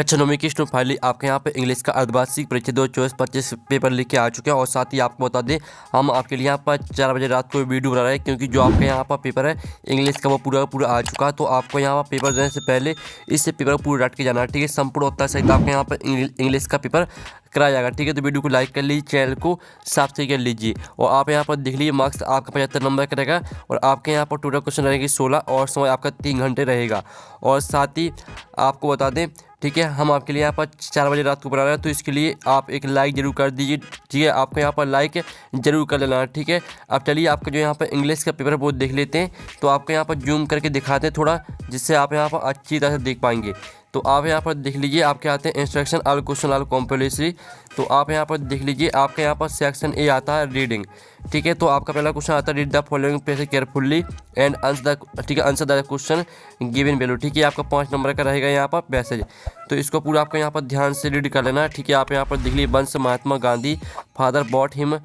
कक्षा 9वीं की student finally आपके यहाँ पे इंग्लिश का अर्धवार्षिक परीक्षा 2024-25 पेपर लिख के आ चुके हैं। और साथ ही आपको बता दें हम आपके लिए यहाँ पर 4 बजे रात को वीडियो बना रहे हैं, क्योंकि जो आपके यहाँ पर पेपर है इंग्लिश का वो पूरा आ चुका है। तो आपको यहाँ पर पेपर देने से पहले इससे पेपर पूरा रट के जाना है, ठीक है। संपूर्ण उत्तर सहित आपके यहाँ पर इंग्लिश का पेपर कराया जाएगा, ठीक है। तो वीडियो को लाइक कर लीजिए, चैनल को सब्सक्राइब कर लीजिए। और आप यहाँ पर देख लीजिए मार्क्स आपका 75 नंबर का रहेगा। और आपके यहाँ पर टोटल क्वेश्चन रहेगी 16 और समय आपका 3 घंटे रहेगा। और साथ ही आपको बता दें, ठीक है, हम आपके लिए यहाँ पर 4 बजे रात को बना रहे हैं, तो इसके लिए आप एक लाइक जरूर कर दीजिए, ठीक है। आपको यहाँ पर लाइक जरूर कर लेना है, ठीक है। अब चलिए आपका जो यहाँ पर इंग्लिश का पेपर है वो देख लेते हैं। तो आपको यहाँ पर जूम करके दिखाते हैं थोड़ा, जिससे आप यहाँ पर अच्छी तरह से देख पाएंगे। तो आप यहाँ पर देख लीजिए, आपके आते हैं instruction all question all compulsory. तो आप यहाँ पर देख लीजिए, आपके यहाँ पर सेक्शन ए आता है रीडिंग, ठीक है। तो आपका पहला क्वेश्चन आता है read the following passage carefully and answer the, ठीक है, answer the question given value, ठीक है। आपका 5 नंबर का रहेगा यहाँ पर पैसेज। तो इसको पूरा आपको यहाँ पर ध्यान से रीड कर लेना है, ठीक है। आप यहाँ पर देख लीजिए once Mahatma Gandhi father bought him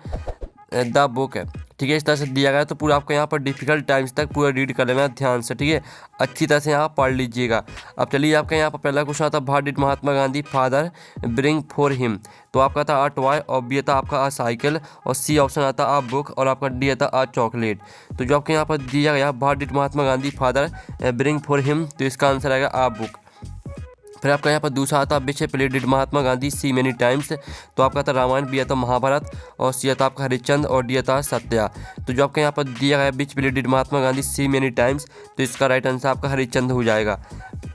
the book है, ठीक है। इस तरह से दिया गया है। तो पूरा आपको यहाँ पर डिफिकल्ट टाइम्स तक पूरा रीड कर लेना ध्यान से, ठीक है। अच्छी तरह से यहाँ पढ़ लीजिएगा। अब चलिए आपका यहाँ पर पहला क्वेश्चन आता है what did Mahatma Gandhi father bring for him. तो आपका था आ टॉय, और बी आता आपका आ साइकिल, और सी ऑप्शन आता आ बुक, और आपका डी आता आ चॉकलेट। तो जो आपके यहाँ पर दिया गया what did Mahatma Gandhi father bring for him, तो इसका आंसर आएगा आ बुक। फिर आपका यहाँ पर दूसरा आता which play did Mahatma Gandhi see many times. तो आपका था रामायण, बी आता महाभारत, और सी आता आपका हरिश्चंद्र, और डी आता सत्या। तो जो आपके यहाँ पर दिया गया which play did Mahatma Gandhi see many times, तो इसका राइट आंसर आपका हरिश्चंद्र हो जाएगा।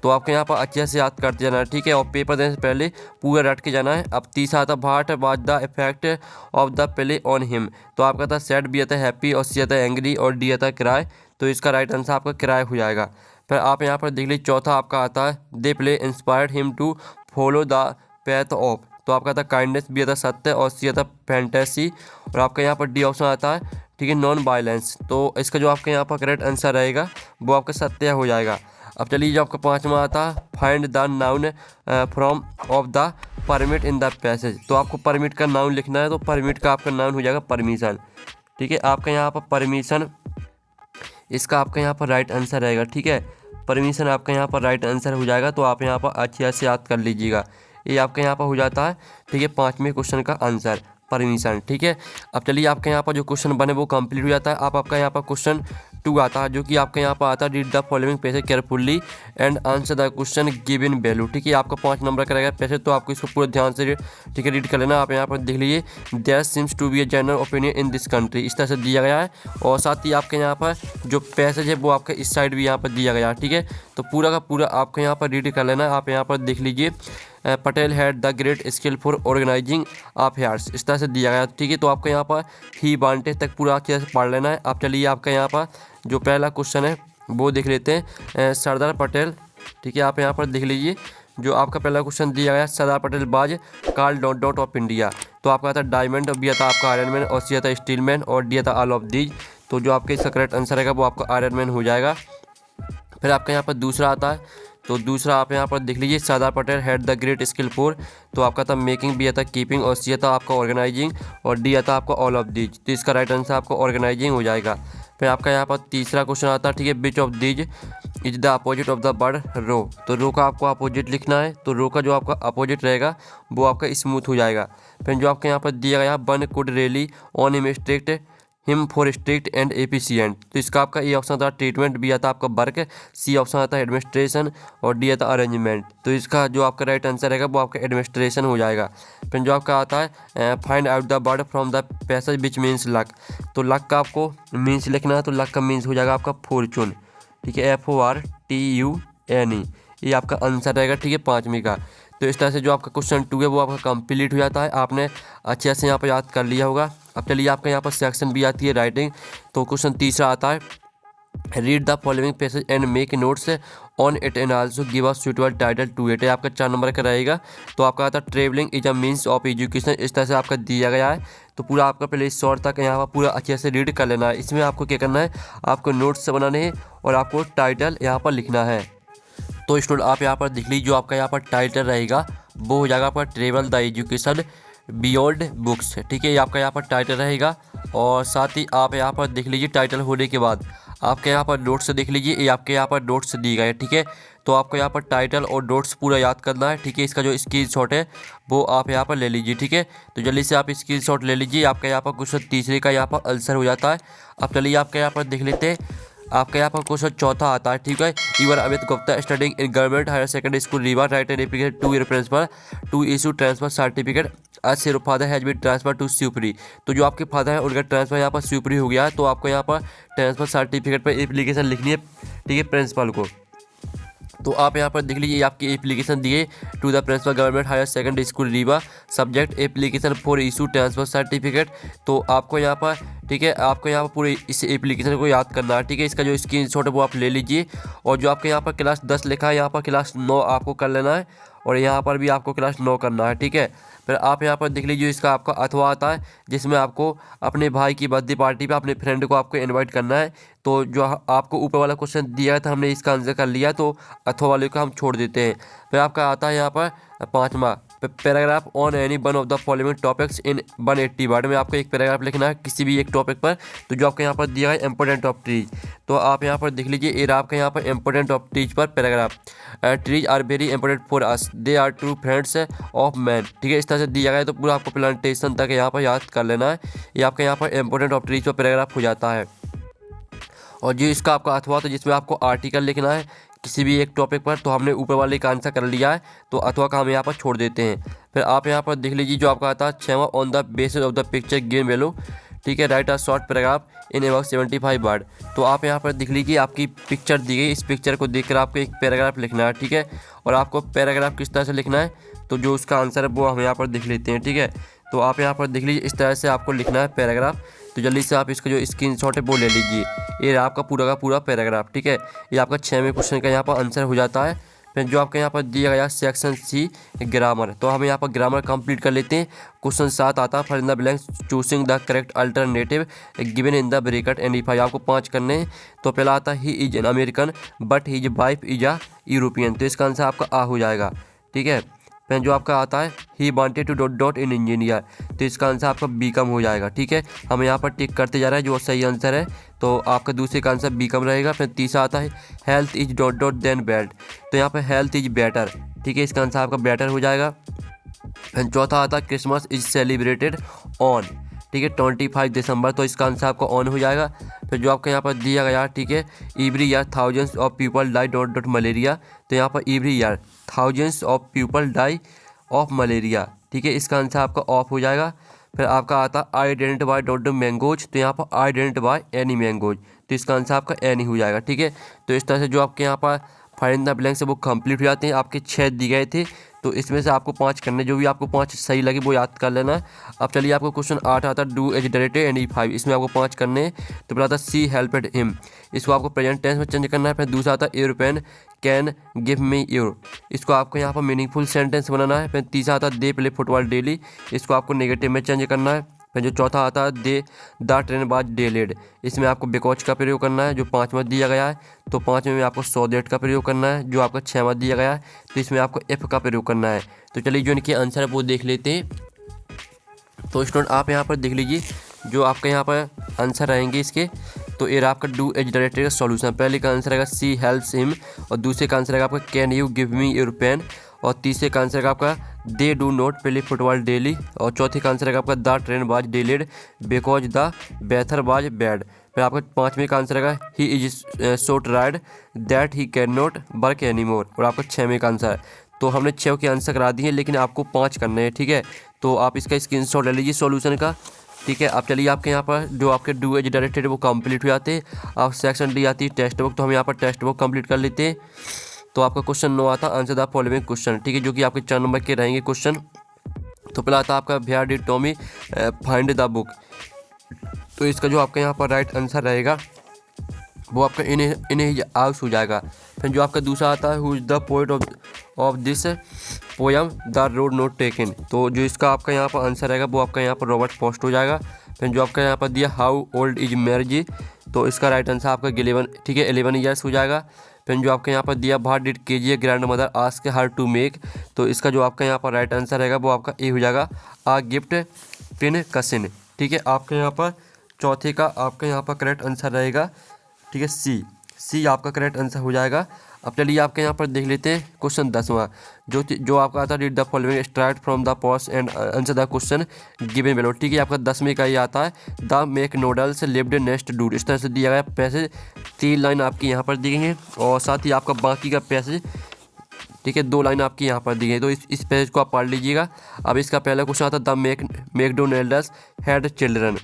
तो आपके यहाँ पर अच्छे से याद करते जाना है, ठीक है। और पेपर देने से पहले पूरा रट के जाना है। अब तीसरा आता what was the effect of the play on him. तो आपका था सैड, बी आता हैप्पी, और सी आता एंग्री, और डी आता क्राई। तो इसका राइट आंसर आपका क्राई हो जाएगा। फिर आप यहाँ पर देख लीजिए चौथा आपका आता है they play inspired him to follow the path of. तो आपका था काइंडनेस, बी आता सत्य, और सी आता फैंटेसी, और आपका यहाँ पर डी ऑप्शन आता है, ठीक है, नॉन वायलेंस। तो इसका जो आपके यहाँ पर करेक्ट आंसर रहेगा वो आपका सत्य हो जाएगा। अब चलिए जो आपका पाँचवा आता है find the noun from of the permit in the passage. तो आपको परमिट का नाउन लिखना है। तो परमिट का आपका नाउन हो जाएगा परमिशन, ठीक है। आपका यहाँ पर परमिशन, इसका आपका यहाँ पर राइट आंसर रहेगा, ठीक है। परमिशन आपका यहाँ पर राइट आंसर हो जाएगा। तो आप यहाँ पर अच्छे से याद कर लीजिएगा। ये आपके यहाँ पर हो जाता है, ठीक है, 5वें क्वेश्चन का आंसर परमिशन, ठीक है। अब चलिए आपके यहाँ पर जो क्वेश्चन बने वो कंप्लीट हो जाता है। आपका यहाँ पर क्वेश्चन 2 आता है, जो कि आपके यहाँ पर आता है read the following passage carefully and answer the question given value, ठीक है। आपका 5 नंबर का रहेगा पैसेज। तो आपको इसको पूरा ध्यान से, ठीक है, रीड कर लेना। आप यहाँ पर देख लीजिए there seems to be a general opinion in this country, इस तरह से दिया गया है। और साथ ही आपके यहाँ पर जो पैसेज है वो आपका इस साइड भी यहाँ पर दिया गया है, ठीक है। तो पूरा का पूरा आपको यहाँ पर रीड कर लेना है। आप यहाँ पर देख लीजिए Patel had the great skill for organising affairs, इस तरह से दिया गया, ठीक है। तो आपको यहाँ पर ही वांटेड तक पूरा अच्छे से पढ़ लेना है। अब चलिए आपका यहाँ पर जो पहला क्वेश्चन है वो देख लेते हैं सरदार पटेल, ठीक है। आप यहाँ पर देख लीजिए जो आपका पहला क्वेश्चन दिया गया सरदार पटेल बाज कार्ल डॉट ऑफ इंडिया। तो आपका आता डायमंड, बी आता आपका आयरन मैन, और सी आता स्टील मैन, और डी आता ऑल ऑफ दीज। तो जो आपका इसका करेक्ट आंसर रहेगा वो आपका आयरन मैन हो जाएगा। फिर आपका यहाँ पर दूसरा आता है। तो दूसरा आप यहाँ पर देख लीजिए Sardar Patel had the great skill for. तो आपका था मेकिंग, बी आता कीपिंग, और सी आता आपका ऑर्गेनाइजिंग, और डी आता आपका ऑल ऑफ दीज। तो इसका राइट आंसर आपका ऑर्गेनाइजिंग हो जाएगा। फिर आपका यहाँ पर तीसरा क्वेश्चन आता है, ठीक है, which of these is the opposite of the word row. तो रो का आपको अपोजिट लिखना है। तो रो का जो आपका अपोजिट रहेगा वो आपका स्मूथ हो जाएगा। फिर जो आपके यहाँ पर दिया गया one could rely on him strict him for strict and efficient. तो इसका आपका ए ऑप्शन आता है ट्रीटमेंट, बी आता आपका वर्क, सी ऑप्शन आता है एडमिनिस्ट्रेशन, और डी आता अरेंजमेंट। तो इसका जो आपका राइट आंसर रहेगा वो आपका एडमिनिस्ट्रेशन हो जाएगा। फिर जो आपका आता है find out the word from the passage which means luck. तो लक का आपको मीन्स लिखना है। तो लक का मीन्स हो जाएगा आपका फॉर्चून, ठीक है, FORTUNE। ये आपका आंसर रहेगा, ठीक है, 5वीं का। तो इस तरह से जो आपका क्वेश्चन 2 है वो आपका कंप्लीट हो जाता है। आपने अच्छे से यहाँ पर याद कर लिया होगा। अब चलिए आपका यहाँ पर सेक्शन भी आती है राइटिंग। तो क्वेश्चन तीसरा आता है read the following passage and make notes on it and also give a suitable title to it. आपका 4 नंबर का रहेगा। तो आपका आता है travelling is a means of education, इस तरह से आपका दिया गया है। तो पूरा आपका पहले शॉर्ट तक यहाँ पर पूरा अच्छे से रीड कर लेना है। इसमें आपको क्या करना है, आपको नोट्स बनाने हैं और आपको टाइटल यहाँ पर लिखना है। तो स्टूडेंट आप यहाँ पर देख लीजिए जो आपका यहाँ पर टाइटल रहेगा वो हो जाएगा आपका travel the education beyond books, ठीक है। ये आपका यहाँ पर टाइटल रहेगा। और साथ ही आप यहाँ पर देख लीजिए टाइटल होने के बाद आपके यहाँ पर नोट्स देख लीजिए, ये आपके यहाँ पर नोट्स दिए गए हैं, ठीक है। तो आपको यहाँ पर टाइटल और नोट्स पूरा याद करना है, ठीक है। इसका जो स्क्रीनशॉट है वो आप यहाँ पर ले लीजिए, ठीक है। तो जल्दी से आप स्क्रीनशॉट ले लीजिए। आपका यहाँ पर क्वेश्चन तीसरे का यहाँ पर आंसर हो जाता है। अब चलिए आपके यहाँ पर देख लेते हैं। आपके यहाँ पर क्वेश्चन चौथा आता है, ठीक है। ईवर Amit Gupta studying in government higher secondary school Rewa write an application to your principal to issue transfer certificate as your father has been transfer to Shivpuri. तो जो आपके फादर है उनका ट्रांसफर यहाँ पर शिवपुरी हो गया है। तो आपको यहाँ पर ट्रांसफर सर्टिफिकेट पर एप्लीकेशन लिखनी है, ठीक है, प्रिंसिपल को। तो आप यहाँ पर देख लीजिए, आपकी एप्लीकेशन दिए to the principal government higher secondary school Rewa, subject application for issue transfer certificate. तो आपको यहाँ पर, ठीक है, आपको यहाँ पर पूरे इस एप्लीकेशन को याद करना है, ठीक है। इसका जो स्क्रीनशॉट है वो आप ले लीजिए। और जो आपके यहाँ पर क्लास 10 लिखा है, यहाँ पर क्लास 9 आपको कर लेना है और यहाँ पर भी आपको क्लास 9 करना है, ठीक है। फिर आप यहाँ पर देख लीजिए, इसका आपका अथवा आता है जिसमें आपको अपने भाई की बर्थडे पार्टी पे अपने फ्रेंड को आपको इनवाइट करना है। तो जो आपको ऊपर वाला क्वेश्चन दिया था, हमने इसका आंसर कर लिया, तो अथवा वाले को हम छोड़ देते हैं। फिर आपका आता है यहाँ पर 5वां paragraph on any one of the following topics in 180 word में आपको एक पैराग्राफ लिखना है किसी भी एक टॉपिक पर। तो जो आपको यहाँ पर दिया है इंपॉर्टेंट ऑफ ट्रीज, तो आप यहाँ पर देख लीजिए, ये आपका यहाँ पर इंपॉर्टेंट ऑफ ट्रीज पर paragraph. Trees are very important for us, they are true friends of man, ठीक है। इस तरह से दिया गया है। तो पूरा आपको प्लांटेशन तक यहाँ पर याद कर लेना है। ये आपका यहाँ पर इंपॉर्टेंट ऑफ ट्रीज पर पैराग्राफ हो जाता है। और जो इसका आपका अथवा, तो जिसमें आपको आर्टिकल लिखना है किसी भी एक टॉपिक पर, तो हमने ऊपर वाले का आंसर कर लिया है, तो अथवा का हम यहाँ पर छोड़ देते हैं। फिर आप यहाँ पर देख लीजिए, जो आपका आता है 6वां on the basis of the picture given below, ठीक है, write a short paragraph in about 75 word. तो आप यहाँ पर देख लीजिए, आपकी पिक्चर दी गई, इस पिक्चर को देखकर आपको एक पैराग्राफ लिखना है, ठीक है। और आपको पैराग्राफ किस तरह से लिखना है, तो जो उसका आंसर है वो हम यहाँ पर देख लेते हैं, ठीक है। तो आप यहाँ पर देख लीजिए, इस तरह से आपको लिखना है पैराग्राफ। तो जल्दी से आप इसका जो स्क्रीनशॉट है वो ले लीजिए। ये आपका पूरा का पूरा पैराग्राफ, ठीक है। ये आपका 6वें क्वेश्चन का यहाँ पर आंसर हो जाता है। फिर जो आपका यहाँ पर दिया गया सेक्शन सी ग्रामर, तो हम यहाँ पर ग्रामर कंप्लीट कर लेते हैं। क्वेश्चन 7 आता है, fill in the blanks choosing the correct alternative given in the bracket and five. आपको 5 करने हैं। तो पहला आता है he is an American but his wife is a European. तो इसका आंसर आपका आ हो जाएगा, ठीक है। फिर जो आपका आता है he wanted to dot dot in engineer, तो इसका आंसर आपका बी कम हो जाएगा, ठीक है। हम यहाँ पर टिक करते जा रहे हैं जो सही आंसर है, तो आपका दूसरे का आंसर बी कम रहेगा। फिर तीसरा आता है health is dot dot than bad, तो यहाँ पर हेल्थ इज बेटर, ठीक है, इसका आंसर आपका बेटर हो जाएगा। फिर चौथा आता है क्रिसमस इज सेलिब्रेटेड ऑन, ठीक है, 25 दिसंबर, तो इसका आंसर आपका ऑन हो जाएगा। फिर जो आपका यहाँ पर दिया गया, ठीक है, every year thousands of people die dot dot malaria, तो यहाँ पर every year thousands of people die of malaria, ठीक है, इसका आंसर आपका ऑफ हो जाएगा। फिर आपका आता आई आइडेंटिफाई डॉट डॉट मैंगोज, तो यहाँ पर आइडेंटिफाई एनी मैंगोज, तो इसका आंसर आपका एनी हो जाएगा, ठीक है। तो इस तरह से जो आपके यहाँ पर फाइल इन द ब्लैंक से वो कंप्लीट हो जाते हैं। आपके 6 दिए गए थे, तो इसमें से आपको 5 करने, जो भी आपको 5 सही लगे वो याद कर लेना है। अब चलिए आपको क्वेश्चन 8 आता है डू एज डायरेक्टेड एंड ई5, इसमें आपको 5 करने हैं। तो पहला आता है सी हेल्पेड हिम, इसको आपको प्रेजेंट टेंस में चेंज करना है। फिर दूसरा आता है aeroplane can give me your, इसको आपको यहाँ पर मीनिंगफुल सेंटेंस बनाना है। फिर तीसरा आता है दे प्ले फुटबॉल डेली, इसको आपको नेगेटिव में चेंज करना है। फिर जो चौथा आता है दे द ट्रेन बाज डेलेड, इसमें आपको बिकॉज का प्रयोग करना है। जो 5वां दिया गया है, तो 5वें में आपको सो दैट का प्रयोग करना है। जो आपका 6वां दिया गया है, तो इसमें आपको एफ का प्रयोग करना है। तो चलिए जो इनके आंसर है वो देख लेते हैं। तो स्टूडेंट आप यहाँ पर देख लीजिए, जो आपका यहाँ पर आंसर रहेंगे इसके, तो ये आपका डू एज डायरेक्टेड का सॉल्यूशन, पहले का आंसर रहेगा सी हेल्प्स हिम, और दूसरे का आंसर रहेगा आपका can you give me your pen, और तीसरे का आंसर रहेगा आपका they do not play football daily, और चौथे का आंसर रहेगा आपका द ट्रेन बाज डेलेड बिकॉज द बेथर बाज बैड। फिर आपका 5वें का आंसर रहेगा he is so tired that he can not work any more, और आपका 6वें का आंसर है। तो हमने 6 के आंसर करा दिए, लेकिन आपको 5 करने हैं, ठीक है। तो आप इसका स्क्रीनशॉट ले लीजिए सॉल्यूशन का, ठीक है। अब चलिए आपके यहाँ पर जो आपके डू एज डायरेक्टेड वो कंप्लीट हो जाते हैं। आप सेक्शन डी आती है टेक्स्ट बुक, तो हम यहाँ पर टेक्स्ट बुक कंप्लीट कर लेते हैं। तो आपका क्वेश्चन 9 आता आंसर द फॉलोइंग क्वेश्चन, ठीक है, जो कि आपके 4 नंबर के रहेंगे क्वेश्चन। तो पहला आता आपका where did Tommy find the book, तो इसका जो आपका यहाँ पर राइट आंसर रहेगा वो आपका इन हिज हाउस हो जाएगा। फिर जो आपका दूसरा आता है who is the poet of this poem the road not taken, तो जो इसका आपका यहाँ पर आंसर रहेगा वो आपका यहाँ पर रॉबर्ट फॉस्ट हो जाएगा। फिर जो आपका यहाँ पर दिया हाउ ओल्ड इज मैरिज, तो इसका राइट आंसर आपका 11, ठीक है, 11 ईयर्स हो जाएगा। फिर जो आपके यहाँ पर दिया what did KG grandmother ask her to make, तो इसका जो आपका यहाँ पर राइट आंसर रहेगा वो आपका ए हो जाएगा आ गिफ्ट पिन कसिन, ठीक है। आपके यहाँ पर चौथे का आपका यहाँ पर करेक्ट आंसर रहेगा ठीक है, सी आपका करेक्ट आंसर हो जाएगा। अब चलिए आपके यहाँ पर देख लेते हैं क्वेश्चन 10वां, जो आपका आता है read the following start from the pause and answer the question given below. ठीक है, आपका 10वें का ये आता है the make noodles lived next dude. इस तरह से दिया गया पैसेज, 3 लाइन आपकी यहाँ पर दी गई हैं और साथ ही आपका बाकी का पैसेज, ठीक है, 2 लाइन आपकी यहाँ पर दी गई। तो इस पेज को आप पढ़ लीजिएगा। अब इसका पहला क्वेश्चन आता है द मैकडोनाल्ड्स हैड चिल्ड्रन।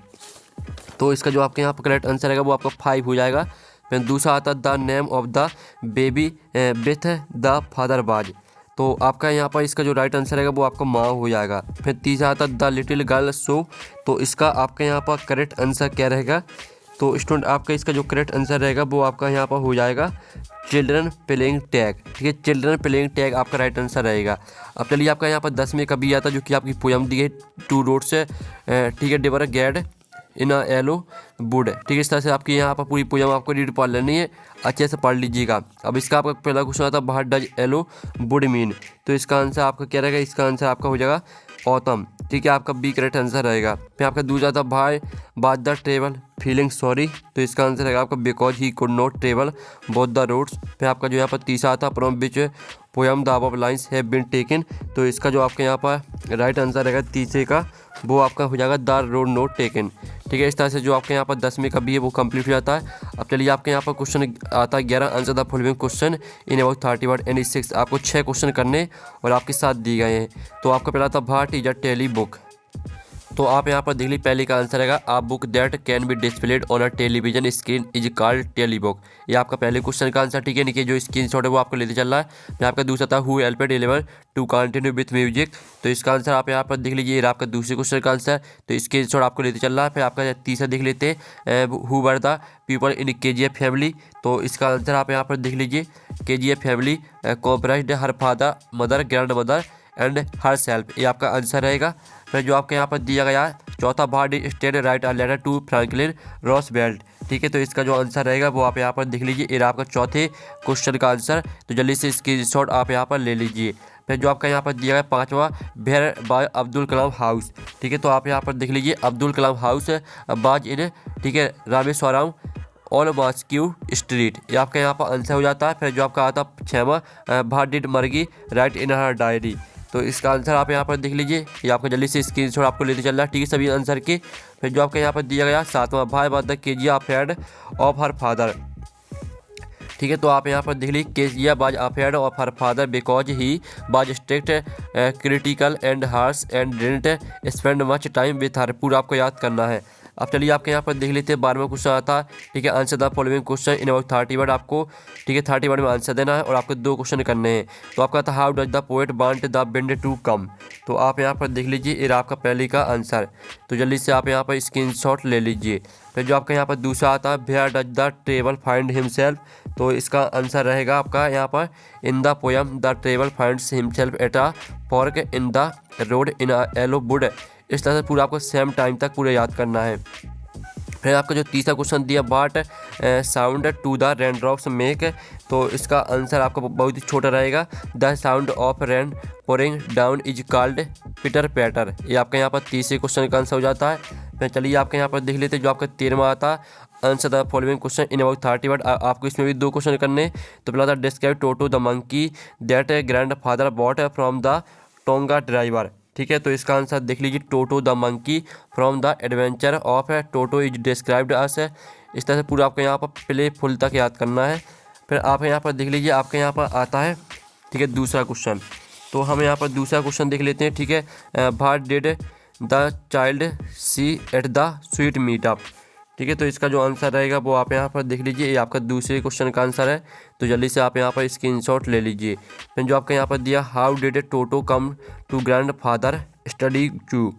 तो इसका जो आपके यहाँ पर करेक्ट आंसर रहेगा वो आपका 5 हो जाएगा। फिर दूसरा आता है the name of the baby with the father बाज। तो आपका यहाँ पर इसका जो राइट आंसर रहेगा वो आपका माँ हो जाएगा। फिर तीसरा आता है द लिटिल गर्ल सो। तो इसका आपके यहाँ पर करेक्ट आंसर क्या रहेगा? तो स्टूडेंट आपका इसका जो करेक्ट आंसर रहेगा वो आपका यहाँ पर हो जाएगा चिल्ड्रन प्लेइंग टैग। ठीक है, चिल्ड्रन प्लेइंग टैग आपका राइट आंसर रहेगा। अब चलिए आपका यहाँ पर 10वें का भी आता है जो कि आपकी पोयम दी है 2 रोड्स से, ठीक है, डिवर गैड इन अ येलो वुड। ठीक है, इस तरह से आपकी यहाँ पर पूरी पोयम आपको रीड पढ़ लेनी है, अच्छे से पढ़ लीजिएगा। अब इसका आपका पहला क्वेश्चन आता है what does yellow would mean. तो इसका आंसर आपका क्या रहेगा? इसका आंसर आपका हो जाएगा ऑटम। ठीक है, आपका बी करेक्ट आंसर रहेगा। फिर आपका दूसरा था भाई बात द ट्रेवल फीलिंग सॉरी। तो इसका आंसर रहेगा आपका because he could not travel both the roads. फिर आपका जो यहाँ पर तीसरा था from which poem the above lines have been taken. तो इसका जो आपके यहाँ पर राइट आंसर रहेगा तीसरे का वो आपका हो जाएगा द रोड नॉट टेकन। ठीक है, इस तरह से जो आपके यहाँ पर 10वें का भी है वो कंप्लीट हो जाता है। अब चलिए आपके यहाँ पर क्वेश्चन आता है 11 answer the following question in about 30 word and 6। आपको 6 क्वेश्चन करने और आपके साथ दिए गए हैं। तो आपका पहला था what is a telly book. तो आप यहाँ पर देख लीजिए, पहले का आंसर रहेगा a book that can be displayed on a television screen is called tele book. ये आपका पहले क्वेश्चन का आंसर। ठीक है, नीचे जो स्क्रीनशॉट है वो आपको लेते चल रहा है। फिर आपका दूसरा था who help deliver to continue with music. तो इसका आंसर आप यहाँ पर देख लीजिए, ये आपका दूसरे क्वेश्चन का आंसर। तो स्क्रीनशॉट आपको लेते चल रहा है। फिर आपका तीसरा देख लेते हैं who were the people in KGF family. तो इसका आंसर आप यहाँ पर देख लीजिए, KGF family comprised her father mother grandmother and herself. ये आपका आंसर रहेगा। फिर जो आपके यहाँ पर दिया गया है चौथा what state write a letter to Franklin Roosevelt. ठीक है, तो इसका जो आंसर रहेगा वो आप यहाँ पर देख लीजिए, ये आपका चौथे क्वेश्चन का आंसर। तो जल्दी से स्क्रीनशॉट आप यहाँ पर ले लीजिए। फिर जो आपका यहाँ पर दिया गया पांचवा where by Abdul Kalam house. ठीक है, तो आप यहाँ पर देख लीजिए अब्दुल कलाम हाउस बाज इन, ठीक है, रामेश्वरम ऑल मॉस्क्यू स्ट्रीट। ये आपका यहाँ पर आंसर हो जाता है। फिर जो आपका आता है 6वां what did Margie write in her diary. तो इसका आंसर आप यहाँ पर देख लीजिए, ये आपका जल्दी से स्क्रीनशॉट आपको लेते चल रहा है। ठीक है, सभी आंसर के। फिर जो आपका यहाँ पर दिया गया 7वां भाई बात the KGF afraid of her father. ठीक है, तो आप यहाँ पर देख लीजिए KGF was afraid of her father because he was strict critical and harsh and didn't spend much time with her. पूरा आपको याद करना है। अब चलिए आपके यहाँ पर देख लेते हैं 12वां क्वेश्चन आता है, ठीक है, answer the following question in about 30 word. आपको, ठीक है, 30 वर्ड में आंसर देना है और आपको 2 क्वेश्चन करने हैं। तो आपका था how does the poet want the wind to come. तो आप यहाँ पर देख लीजिए, ये आपका पहले का आंसर। तो जल्दी से आप यहाँ पर स्क्रीनशॉट ले लीजिए। फिर जो आपका यहाँ पर दूसरा आता है where does the travel find himself. तो इसका आंसर रहेगा आपका यहाँ पर in the poem the travel finds himself at a fork in the road in a yellow wood. इस तरह से पूरा आपको सेम टाइम तक पूरा याद करना है। फिर आपका जो तीसरा क्वेश्चन दिया what sound do the raindrops make. तो इसका आंसर आपका बहुत ही छोटा रहेगा, the sound of rain pouring down is called pitter patter. ये आपका यहाँ पर तीसरे क्वेश्चन का आंसर हो जाता है। फिर चलिए आपके यहाँ पर देख लेते हैं जो आपका 13वां आता है answer the following question in about 30 word. आपको इसमें भी 2 क्वेश्चन करने। तो पहला था describe Toto the monkey that grandfather bought from the tonga driver. ठीक है, तो इसका आंसर देख लीजिए Toto the monkey from the adventure of Toto is described as. इस तरह से पूरा आपको यहाँ पर प्ले फुल तक याद करना है। फिर आप यहाँ पर देख लीजिए, आपके यहाँ पर आता है, ठीक है, दूसरा क्वेश्चन। तो हम यहाँ पर दूसरा क्वेश्चन देख लेते हैं। ठीक है, what did the child see at the sweet meetup. ठीक है, तो इसका जो आंसर रहेगा वो आप यहाँ पर देख लीजिए, ये आपका दूसरे क्वेश्चन का आंसर है। तो जल्दी से आप यहाँ पर स्क्रीनशॉट ले लीजिए। फिर जो आपका यहाँ पर दिया how did Toto come to grandfather study zoo.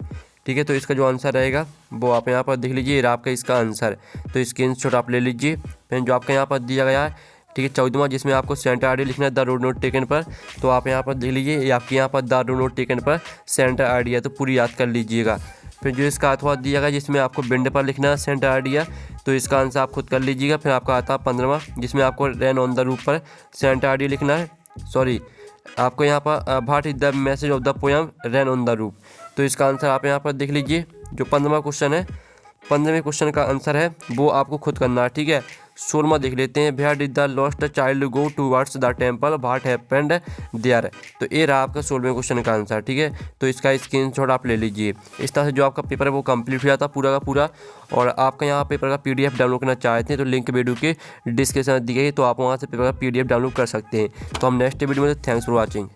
ठीक है, तो इसका जो आंसर रहेगा वो आप यहाँ पर देख लीजिए, ये आपका इसका आंसर। तो स्क्रीनशॉट आप ले लीजिए। फिर जो आपका यहाँ पर दिया गया है, ठीक है, 14वां, जिसमें आपको सेंटर आइडिया लिखना है द रोड नोट टेकन पर। तो आप यहाँ पर देख लीजिए, ये आपके यहाँ पर द रोड नोट टेकन पर सेंटर आइडिया, तो पूरी याद कर लीजिएगा। फिर जो इसका अथवा दिया गया जिसमें आपको बिंड पर लिखना है सेंटर आइडिया, तो इसका आंसर आप खुद कर लीजिएगा। फिर आपका आता है 15वां, जिसमें आपको रैन ऑन द रूफ पर सेंटर आइडिया लिखना है। सॉरी, आपको यहाँ पर what is the message of the poem rain on the roof. तो इसका आंसर आप यहाँ पर देख लीजिए, जो 15वां क्वेश्चन है, 15वें क्वेश्चन का आंसर है वो आपको खुद करना है। ठीक है, 16वां देख लेते हैं, where did the lost child go towards the temple, what happened there. तो ये रहा आपका 16वें क्वेश्चन का आंसर। ठीक है, तो इसका स्क्रीनशॉट आप ले लीजिए। इस तरह से जो आपका पेपर है वो कंप्लीट हो जाता पूरा का पूरा। और आपका यहाँ पेपर का PDF डाउनलोड करना चाहते हैं तो लिंक वीडियो के डिस्क्रिप्शन में दी गई है, तो आप वहाँ से पेपर का PDF डाउनलोड कर सकते हैं। तो हम नेक्स्ट वीडियो में, थैंक्स फॉर वॉचिंग।